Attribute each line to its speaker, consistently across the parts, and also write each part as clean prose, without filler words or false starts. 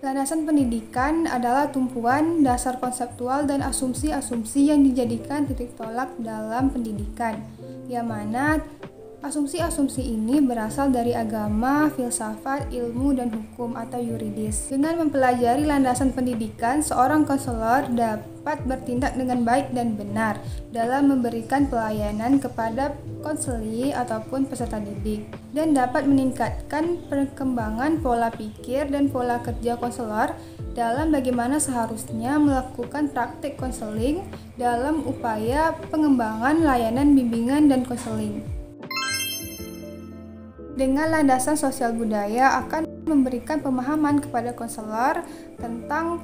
Speaker 1: Landasan pendidikan adalah tumpuan dasar konseptual dan asumsi-asumsi yang dijadikan titik tolak dalam pendidikan, yang mana asumsi-asumsi ini berasal dari agama, filsafat, ilmu, dan hukum atau yuridis. Dengan mempelajari landasan pendidikan, seorang konselor dapat bertindak dengan baik dan benar dalam memberikan pelayanan kepada konseli ataupun peserta didik, dan dapat meningkatkan perkembangan pola pikir dan pola kerja konselor dalam bagaimana seharusnya melakukan praktik konseling dalam upaya pengembangan layanan bimbingan dan konseling. Dengan landasan sosial budaya akan memberikan pemahaman kepada konselor tentang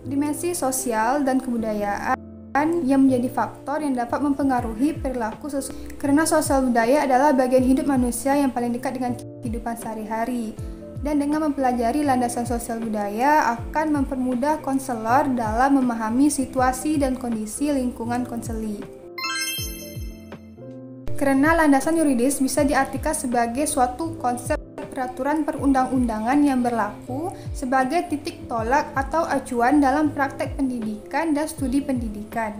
Speaker 1: dimensi sosial dan kebudayaan yang menjadi faktor yang dapat mempengaruhi perilaku seseorang. Karena sosial budaya adalah bagian hidup manusia yang paling dekat dengan kehidupan sehari-hari. Dan dengan mempelajari landasan sosial budaya akan mempermudah konselor dalam memahami situasi dan kondisi lingkungan konseli. Karena landasan yuridis bisa diartikan sebagai suatu konsep peraturan perundang-undangan yang berlaku sebagai titik tolak atau acuan dalam praktek pendidikan dan studi pendidikan,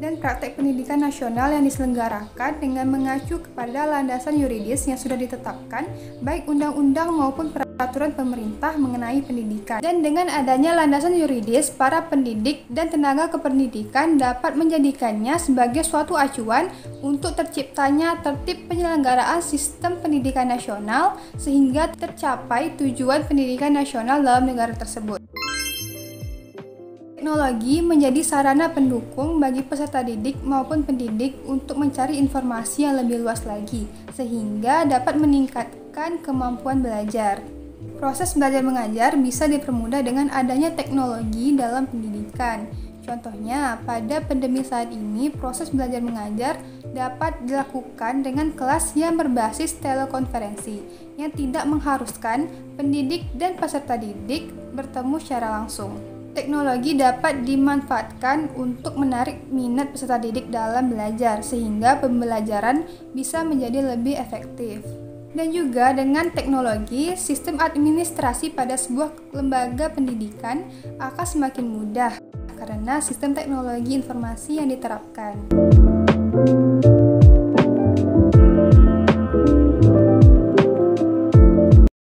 Speaker 1: dan praktek pendidikan nasional yang diselenggarakan dengan mengacu kepada landasan yuridis yang sudah ditetapkan, baik undang-undang maupun peraturan pemerintah mengenai pendidikan. Dan dengan adanya landasan yuridis, para pendidik dan tenaga kependidikan dapat menjadikannya sebagai suatu acuan untuk terciptanya tertib penyelenggaraan sistem pendidikan nasional sehingga tercapai tujuan pendidikan nasional dalam negara tersebut. Teknologi menjadi sarana pendukung bagi peserta didik maupun pendidik untuk mencari informasi yang lebih luas lagi, sehingga dapat meningkatkan kemampuan belajar. Proses belajar mengajar bisa dipermudah dengan adanya teknologi dalam pendidikan. Contohnya, pada pandemi saat ini, proses belajar mengajar dapat dilakukan dengan kelas yang berbasis telekonferensi, yang tidak mengharuskan pendidik dan peserta didik bertemu secara langsung. Teknologi dapat dimanfaatkan untuk menarik minat peserta didik dalam belajar, sehingga pembelajaran bisa menjadi lebih efektif. Dan juga dengan teknologi, sistem administrasi pada sebuah lembaga pendidikan akan semakin mudah karena sistem teknologi informasi yang diterapkan.